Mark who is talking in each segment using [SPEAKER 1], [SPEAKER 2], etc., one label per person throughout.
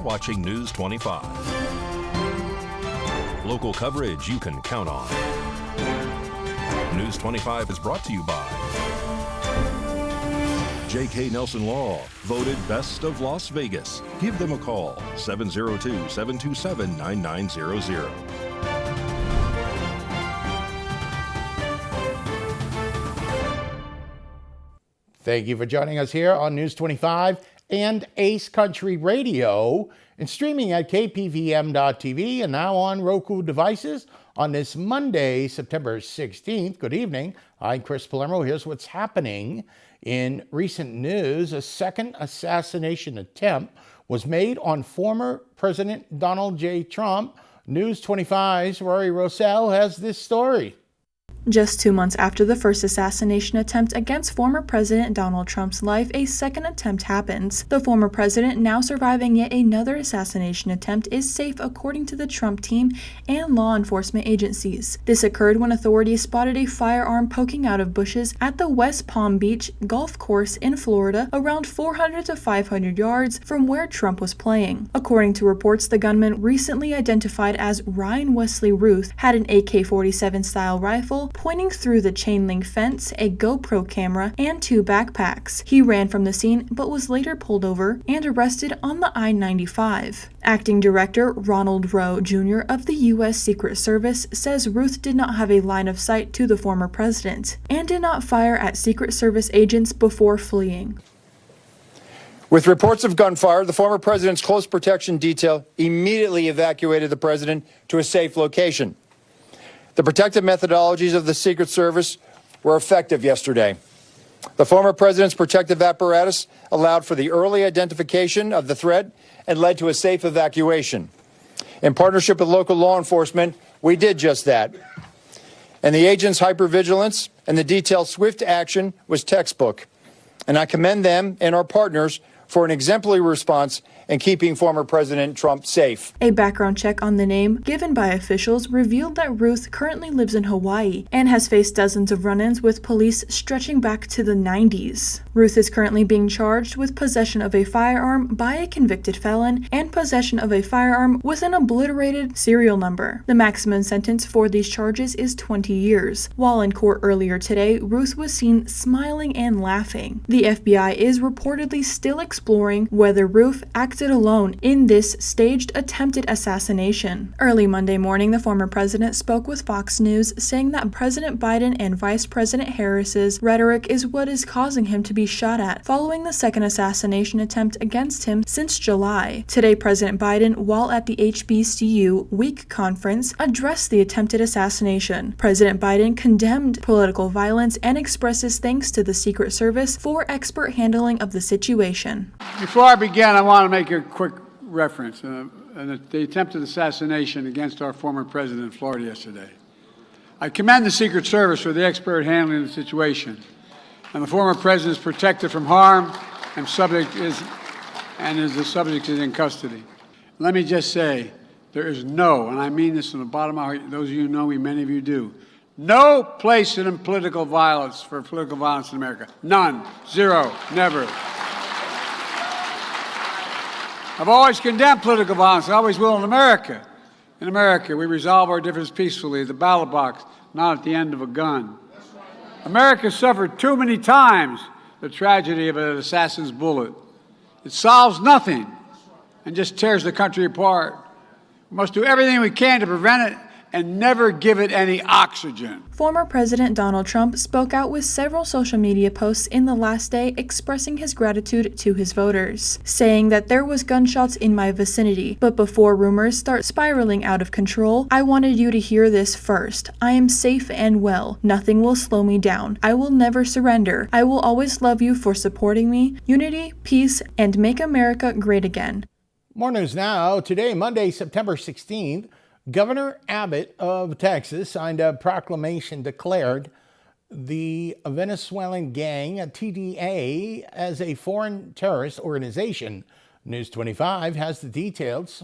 [SPEAKER 1] watching News 25. Local coverage you can count on. News 25 is brought to you by J.K. Nelson Law, voted Best of Las Vegas. Give them a call, 702-727-9900.
[SPEAKER 2] Thank you for joining us here on News 25 and Ace Country Radio, and streaming at KPVM.TV and now on Roku devices on this Monday, September 16th. Good evening. I'm Chris Palermo. Here's what's happening in recent news. A second assassination attempt was made on former President Donald J. Trump. News 25's Rory Rosell has this story.
[SPEAKER 3] Just 2 months after the first assassination attempt against former President Donald Trump's life, a second attempt happens. The former president, now surviving yet another assassination attempt, is safe according to the Trump team and law enforcement agencies. This occurred when authorities spotted a firearm poking out of bushes at the West Palm Beach golf course in Florida, around 400 to 500 yards from where Trump was playing. According to reports, the gunman, recently identified as Ryan Wesley Ruth, had an AK-47 style rifle pointing through the chain link fence, a GoPro camera, and 2 backpacks. He ran from the scene but was later pulled over and arrested on the I-95. Acting Director Ronald Rowe Jr. of the U.S. Secret Service says Ruth did not have a line of sight to the former president and did not fire at Secret Service agents before fleeing.
[SPEAKER 4] With reports of gunfire, the former president's close protection detail immediately evacuated the president to a safe location. The protective methodologies of the Secret Service were effective yesterday. The former president's protective apparatus allowed for the early identification of the threat and led to a safe evacuation. In partnership with local law enforcement, we did just that. And the agents' hypervigilance and the detailed swift action was textbook. And I commend them and our partners for an exemplary response in keeping former President Trump safe.
[SPEAKER 3] A background check on the name given by officials revealed that Ruth currently lives in Hawaii and has faced dozens of run-ins with police stretching back to the 90s. Ruth is currently being charged with possession of a firearm by a convicted felon and possession of a firearm with an obliterated serial number. The maximum sentence for these charges is 20 years. While in court earlier today, Ruth was seen smiling and laughing. The FBI is reportedly still exploring whether Ruth acted alone in this staged attempted assassination. Early Monday morning, the former president spoke with Fox News, saying that President Biden and Vice President Harris's rhetoric is what is causing him to be shot at, following the second assassination attempt against him since July. Today, President Biden, while at the HBCU Week conference, addressed the attempted assassination. President Biden condemned political violence and expresses thanks to the Secret Service for expert handling of the situation.
[SPEAKER 5] Before I begin, I want to make a quick reference. The attempted assassination against our former president in Florida yesterday. I commend the Secret Service for the expert handling of the situation. And the former president is protected from harm and the subject is in custody. Let me just say, there is no, and I mean this from the bottom of my heart, those of you who know me, many of you do, no place in political violence in America. None. Zero. Never. I've always condemned political violence. I always will in America. In America, we resolve our differences peacefully at the ballot box, not at the end of a gun. America suffered too many times the tragedy of an assassin's bullet. It solves nothing and just tears the country apart. We must do everything we can to prevent it and never give it any oxygen.
[SPEAKER 3] Former President Donald Trump spoke out with several social media posts in the last day expressing his gratitude to his voters, saying that there was gunshots in my vicinity, but before rumors start spiraling out of control, I wanted you to hear this first. I am safe and well. Nothing will slow me down. I will never surrender. I will always love you for supporting me. Unity, peace, and make America great again.
[SPEAKER 2] More news now. Today, Monday, September 16th, Governor Abbott of Texas signed a proclamation declared the Venezuelan gang, TDA, as a foreign terrorist organization. News 25 has the details.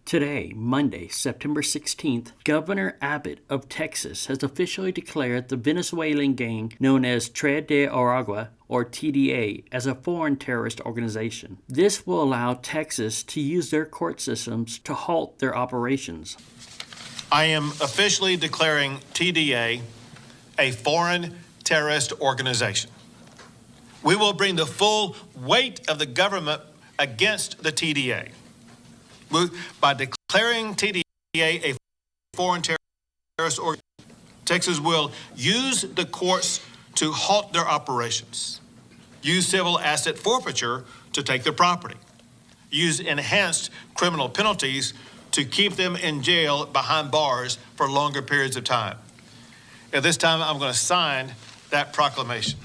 [SPEAKER 6] Today, Monday, September 16th, Governor Abbott of Texas has officially declared the Venezuelan gang known as Tren de Aragua, or TDA, as a foreign terrorist organization. This will allow Texas to use their court systems to halt their operations.
[SPEAKER 7] I am officially declaring TDA a foreign terrorist organization. We will bring the full weight of the government against the TDA. By declaring TDA a foreign terrorist organization, Texas will use the courts to halt their operations, use civil asset forfeiture to take their property, use enhanced criminal penalties to keep them in jail behind bars for longer periods of time. At this time, I'm going to sign that proclamation.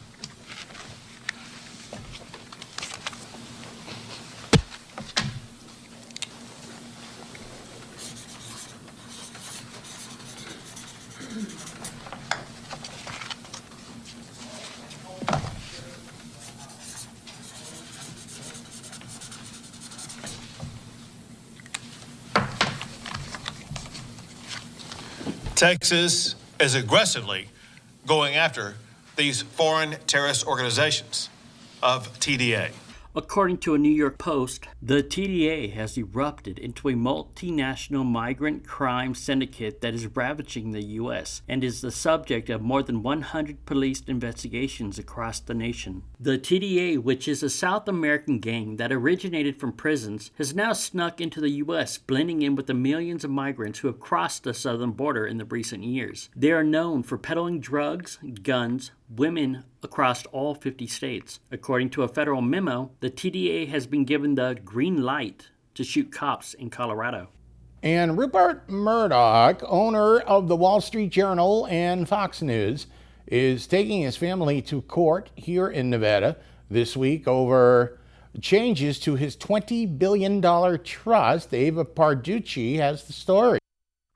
[SPEAKER 7] Texas is aggressively going after these foreign terrorist organizations of TDA.
[SPEAKER 6] According to a New York Post, the TDA has erupted into a multinational migrant crime syndicate that is ravaging the U.S. and is the subject of more than 100 police investigations across the nation. The TDA, which is a South American gang that originated from prisons, has now snuck into the U.S., blending in with the millions of migrants who have crossed the southern border in the recent years. They are known for peddling drugs, guns, women across all 50 states. According to a federal memo, the TDA has been given the green light to shoot cops in Colorado.
[SPEAKER 2] And Rupert Murdoch, owner of the Wall Street Journal and Fox News, is taking his family to court here in Nevada this week over changes to his $20 billion trust. Ava Parducci has the story.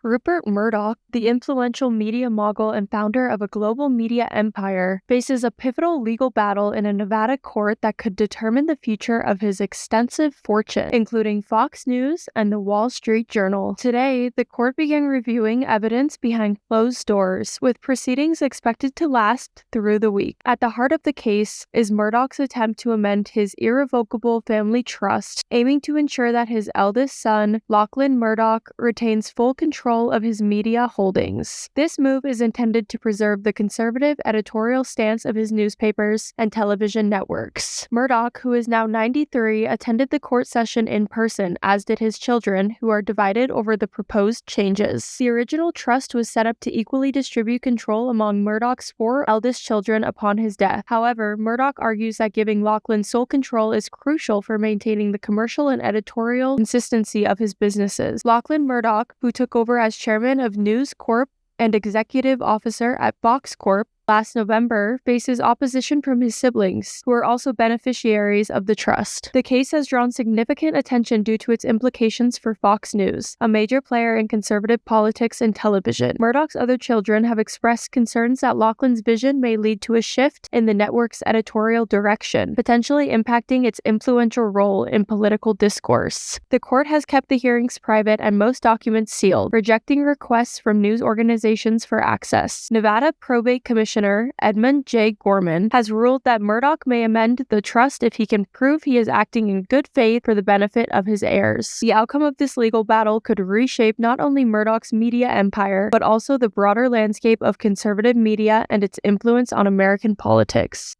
[SPEAKER 8] Rupert Murdoch, the influential media mogul and founder of a global media empire, faces a pivotal legal battle in a Nevada court that could determine the future of his extensive fortune, including Fox News and the Wall Street Journal. Today, the court began reviewing evidence behind closed doors, with proceedings expected to last through the week. At the heart of the case is Murdoch's attempt to amend his irrevocable family trust, aiming to ensure that his eldest son, Lachlan Murdoch, retains full control of his media holdings. This move is intended to preserve the conservative editorial stance of his newspapers and television networks. Murdoch, who is now 93, attended the court session in person, as did his children, who are divided over the proposed changes. The original trust was set up to equally distribute control among Murdoch's 4 eldest children upon his death. However, Murdoch argues that giving Lachlan sole control is crucial for maintaining the commercial and editorial consistency of his businesses. Lachlan Murdoch, who took over as chairman of News Corp and executive officer at Fox Corp last November, faces opposition from his siblings, who are also beneficiaries of the trust. The case has drawn significant attention due to its implications for Fox News, a major player in conservative politics and television. Murdoch's other children have expressed concerns that Lachlan's vision may lead to a shift in the network's editorial direction, potentially impacting its influential role in political discourse. The court has kept the hearings private and most documents sealed, rejecting requests from news organizations for access. Nevada Probate Commissioner Edmund J. Gorman has ruled that Murdoch may amend the trust if he can prove he is acting in good faith for the benefit of his heirs. The outcome of this legal battle could reshape not only Murdoch's media empire, but also the broader landscape of conservative media and its influence on American politics.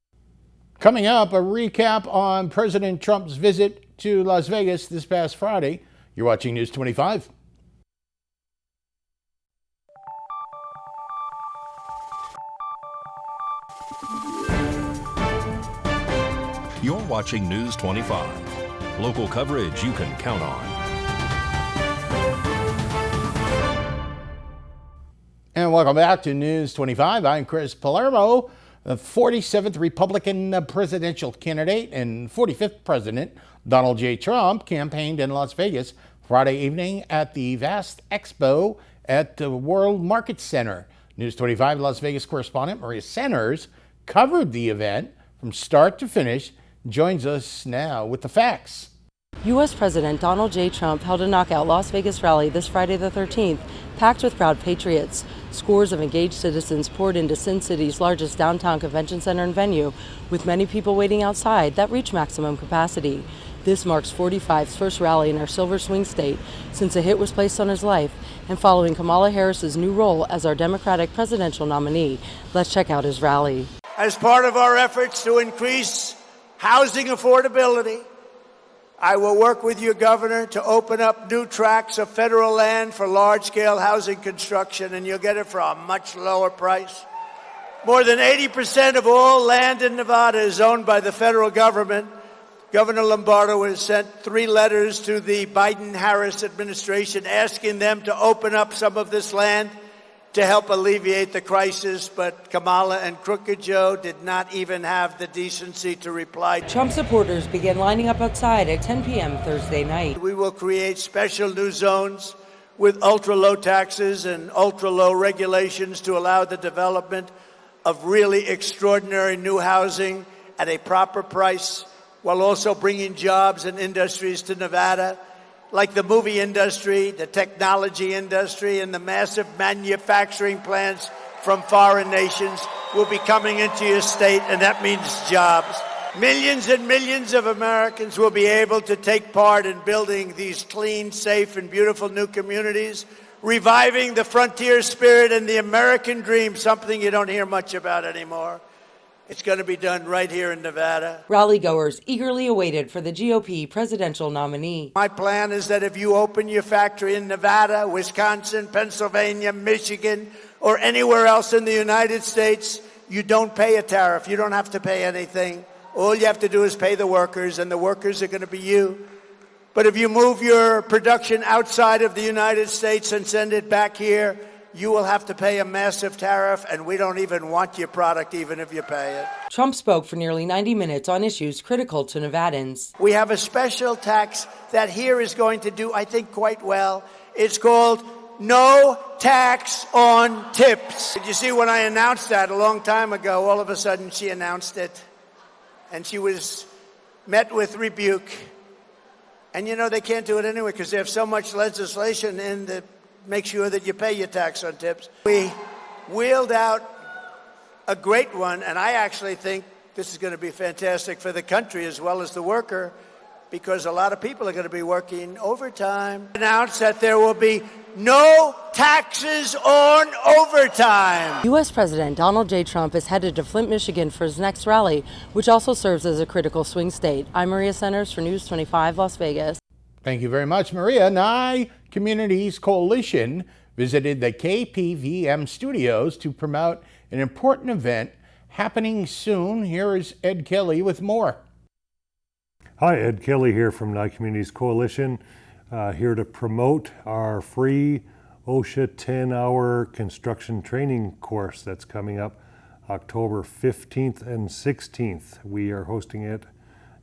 [SPEAKER 2] Coming up, a recap on President Trump's visit to Las Vegas this past Friday. You're watching News 25.
[SPEAKER 1] You're watching News 25. Local coverage you can count on.
[SPEAKER 2] And welcome back to News 25. I'm Chris Palermo. The 47th Republican presidential candidate and 45th President Donald J. Trump campaigned in Las Vegas Friday evening at the Vast Expo at the World Market Center. News 25 Las Vegas correspondent Maria Centers covered the event from start to finish, joins us now with the facts.
[SPEAKER 9] U.S. President Donald J. Trump held a knockout Las Vegas rally this Friday the 13th, packed with proud patriots. Scores of engaged citizens poured into Sin City's largest downtown convention center and venue, with many people waiting outside that reached maximum capacity. This marks 45's first rally in our Silver Swing state since a hit was placed on his life, and following Kamala Harris's new role as our Democratic presidential nominee. Let's check out his rally.
[SPEAKER 10] As part of our efforts to increase housing affordability, I will work with you, Governor, to open up new tracts of federal land for large-scale housing construction, and you'll get it for a much lower price. More than 80% of all land in Nevada is owned by the federal government. Governor Lombardo has sent 3 letters to the Biden-Harris administration asking them to open up some of this land to help alleviate the crisis, but Kamala and Crooked Joe did not even have the decency to reply.
[SPEAKER 9] Trump supporters began lining up outside at 10 p.m. Thursday night.
[SPEAKER 10] We will create special new zones with ultra-low taxes and ultra-low regulations to allow the development of really extraordinary new housing at a proper price, while also bringing jobs and industries to Nevada, like the movie industry, the technology industry, and the massive manufacturing plants from foreign nations will be coming into your state, and that means jobs. Millions and millions of Americans will be able to take part in building these clean, safe, and beautiful new communities, reviving the frontier spirit and the American dream, something you don't hear much about anymore. It's going to be done right here in Nevada.
[SPEAKER 9] Rally-goers eagerly awaited for the GOP presidential nominee.
[SPEAKER 10] My plan is that if you open your factory in Nevada, Wisconsin, Pennsylvania, Michigan, or anywhere else in the United States, you don't pay a tariff. You don't have to pay anything. All you have to do is pay the workers, and the workers are going to be you. But if you move your production outside of the United States and send it back here, you will have to pay a massive tariff, and we don't even want your product even if you pay it.
[SPEAKER 9] Trump spoke for nearly 90 minutes on issues critical to Nevadans.
[SPEAKER 10] We have a special tax that here is going to do, I think, quite well. It's called no tax on tips. Did you see when I announced that a long time ago, all of a sudden she announced it, and she was met with rebuke. And you know, they can't do it anyway because they have so much legislation in the make sure that you pay your tax on tips. We wheeled out a great one, and I actually think this is going to be fantastic for the country as well as the worker, because a lot of people are going to be working overtime. Announced that there will be no taxes on overtime.
[SPEAKER 9] U.S. President Donald J. Trump is headed to Flint, Michigan for his next rally, which also serves as a critical swing state. I'm Maria Centers for News 25, Las Vegas.
[SPEAKER 2] Thank you very much, Maria. Nye Communities Coalition visited the KPVM studios to promote an important event happening soon. Here is Ed Kelly with more.
[SPEAKER 11] Hi, Ed Kelly here from Nye Communities Coalition, here to promote our free OSHA 10-hour construction training course that's coming up October 15th and 16th. We are hosting it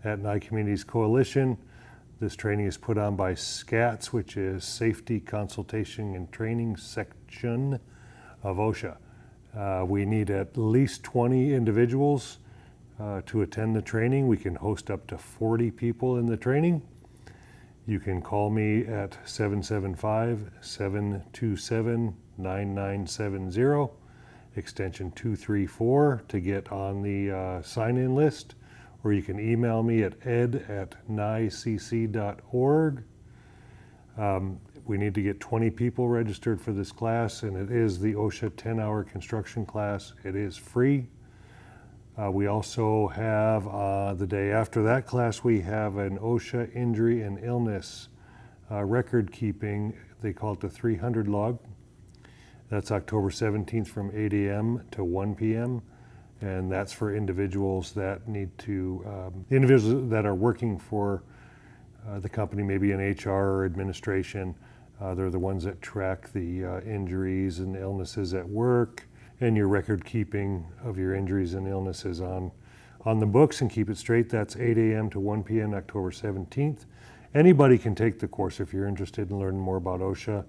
[SPEAKER 11] at Nye Communities Coalition. This training is put on by SCATS, which is Safety Consultation and Training Section of OSHA. We need at least 20 individuals to attend the training. We can host up to 40 people in the training. You can call me at 775-727-9970, extension 234 to get on the sign-in list. Or you can email me at ed@nycc.org. We need to get 20 people registered for this class, and it is the OSHA 10-hour construction class. It is free. We also have, the day after that class, we have an OSHA injury and illness record keeping. They call it the 300 log. That's October 17th from 8 a.m. to 1 p.m. And that's for individuals that need to, individuals that are working for the company, maybe in HR or administration. They're the ones that track the injuries and illnesses at work, and your record keeping of your injuries and illnesses on the books and keep it straight. That's 8 a.m. to 1 p.m. October 17th. Anybody can take the course if you're interested in learning more about OSHA.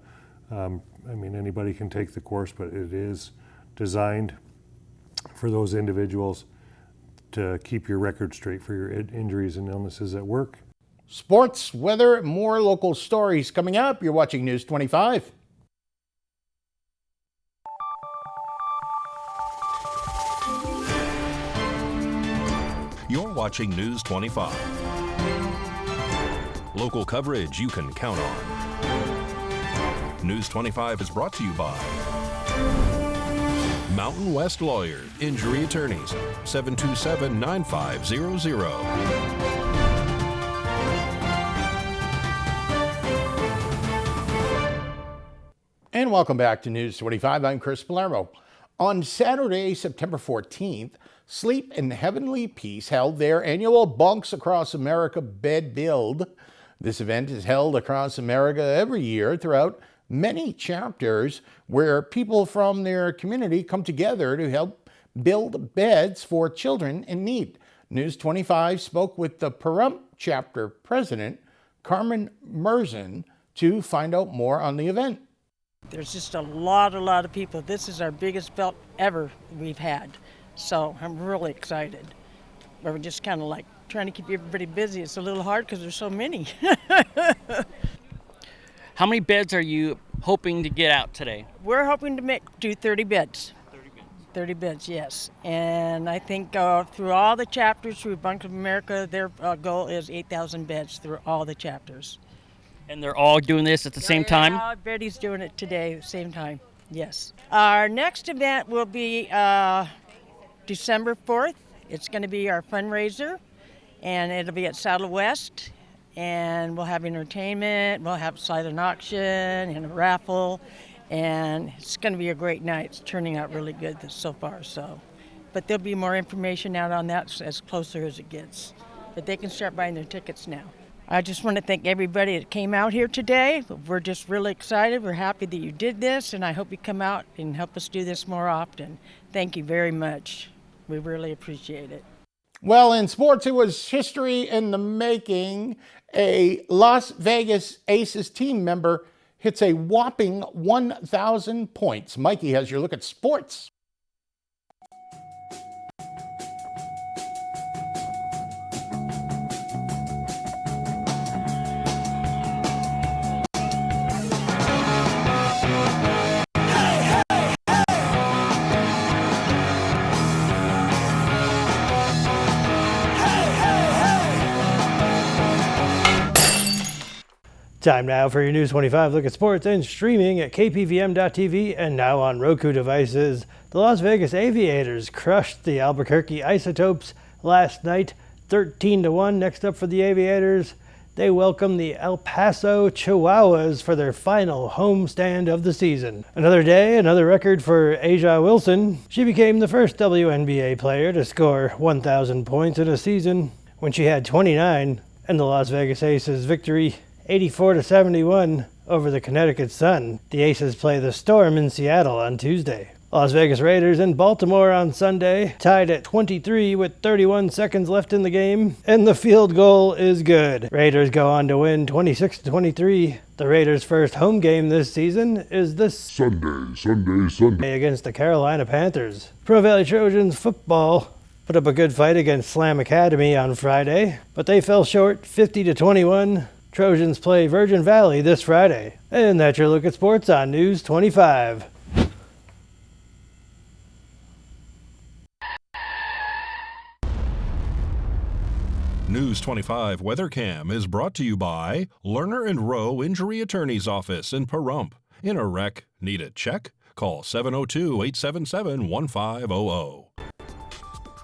[SPEAKER 11] I mean, anybody can take the course, but it is designed for those individuals to keep your record straight for your injuries and illnesses at work.
[SPEAKER 2] Sports, weather, more local stories coming up. You're watching News 25.
[SPEAKER 1] You're watching News 25. Local coverage you can count on. News 25 is brought to you by Mountain West Lawyer, Injury Attorneys, 727-9500.
[SPEAKER 2] And welcome back to News 25. I'm Chris Palermo. On Saturday, September 14th, Sleep in Heavenly Peace held their annual Bunks Across America bed build. This event is held across America every year throughout many chapters where people from their community come together to help build beds for children in need. News 25 spoke with the Pahrump chapter president, Carmen Merzin, to find out more on the event.
[SPEAKER 12] There's just a lot of people. This is our biggest belt ever we've had. So I'm really excited. We're just kind of like trying to keep everybody busy. It's a little hard because there's so many.
[SPEAKER 6] How many beds are you hoping to get out today?
[SPEAKER 12] We're hoping to do 30 beds. 30 beds, yes. And I think through all the chapters, through Bunks of America, their goal is 8,000 beds through all the chapters.
[SPEAKER 6] And they're all doing this at the same time?
[SPEAKER 12] Everybody's doing it today, same time, yes. Our next event will be December 4th. It's going to be our fundraiser, and it'll be at Saddle West. And we'll have entertainment, we'll have silent auction and a raffle, and it's going to be a great night. It's turning out really good so far. But there'll be more information out on that as closer as it gets. But they can start buying their tickets now. I just want to thank everybody that came out here today. We're just really excited. We're happy that you did this, and I hope you come out and help us do this more often. Thank you very much. We really appreciate it.
[SPEAKER 2] Well, in sports, it was history in the making. A Las Vegas Aces team member hits a whopping 1,000 points. Mikey has your look at sports.
[SPEAKER 13] Time now for your News 25 look at sports and streaming at KPVM.TV and now on Roku devices. The Las Vegas Aviators crushed the Albuquerque Isotopes last night, 13-1. Next up for the Aviators, they welcome the El Paso Chihuahuas for their final homestand of the season. Another day, another record for Aja Wilson. She became the first WNBA player to score 1,000 points in a season when she had 29, and the Las Vegas Aces victory 84-71 over the Connecticut Sun. The Aces play the Storm in Seattle on Tuesday. Las Vegas Raiders in Baltimore on Sunday, tied at 23 with 31 seconds left in the game, and the field goal is good. Raiders go on to win 26-23. The Raiders' first home game this season is this Sunday against the Carolina Panthers. Pro Valley Trojans football put up a good fight against Slam Academy on Friday, but they fell short 50-21. Trojans play Virgin Valley this Friday. And that's your look at sports on News 25.
[SPEAKER 1] News 25 Weather Cam is brought to you by Lerner and Rowe Injury Attorney's Office in Pahrump. In a wreck, need a check? Call 702-877-1500.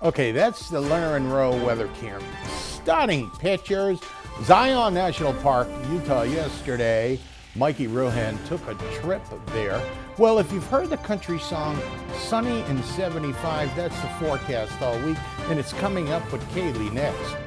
[SPEAKER 2] Okay, that's the Lerner and Rowe Weather Cam. Stunning pictures. Zion National Park, Utah yesterday. Mikey Ruhan took a trip there. Well, if you've heard the country song Sunny and 75, that's the forecast all week, and it's coming up with Kaylee next.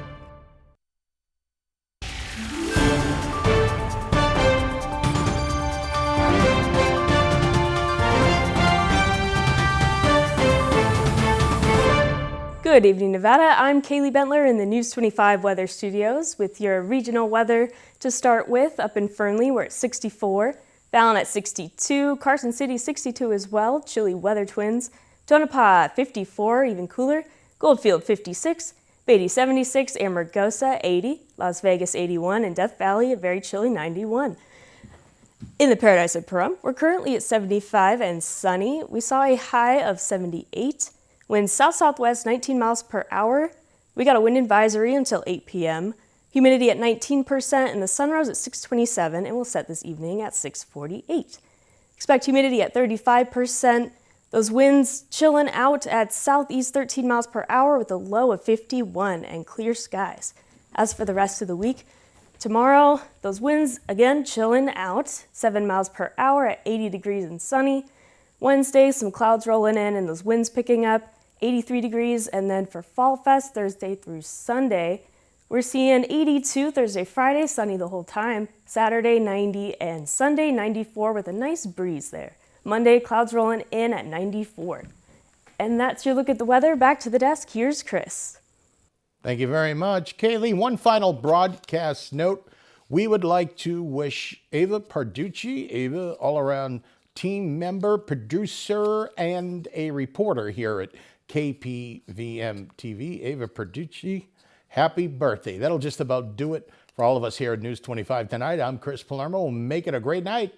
[SPEAKER 14] Good evening, Nevada. I'm Kaylee Bentler in the News 25 Weather Studios with your regional weather to start with. Up in Fernley, we're at 64. Fallon at 62. Carson City, 62 as well. Chilly weather twins. Tonopah, 54, even cooler. Goldfield, 56. Beatty 76, Amargosa 80, Las Vegas 81, and Death Valley a very chilly 91. In the Paradise at Pahrump, we're currently at 75 and sunny. We saw a high of 78. Winds south-southwest 19 miles per hour. We got a wind advisory until 8 p.m. Humidity at 19% and the sun rose at 6:27 and will set this evening at 6:48. Expect humidity at 35%. Those winds chilling out at southeast 13 miles per hour with a low of 51 and clear skies. As for the rest of the week, tomorrow, those winds again chilling out, 7 miles per hour at 80 degrees and sunny. Wednesday, some clouds rolling in and those winds picking up, 83 degrees. And then for Fall Fest, Thursday through Sunday, we're seeing 82 Thursday, Friday, sunny the whole time. Saturday, 90, and Sunday, 94 with a nice breeze there. Monday, clouds rolling in at 94. And that's your look at the weather. Back to the desk. Here's Chris.
[SPEAKER 2] Thank you very much, Kaylee. One final broadcast note. We would like to wish Ava Parducci, Ava, all-around team member, producer, and a reporter here at KPVM TV, Ava Parducci, happy birthday. That'll just about do it for all of us here at News 25 tonight. I'm Chris Palermo. Make it a great night.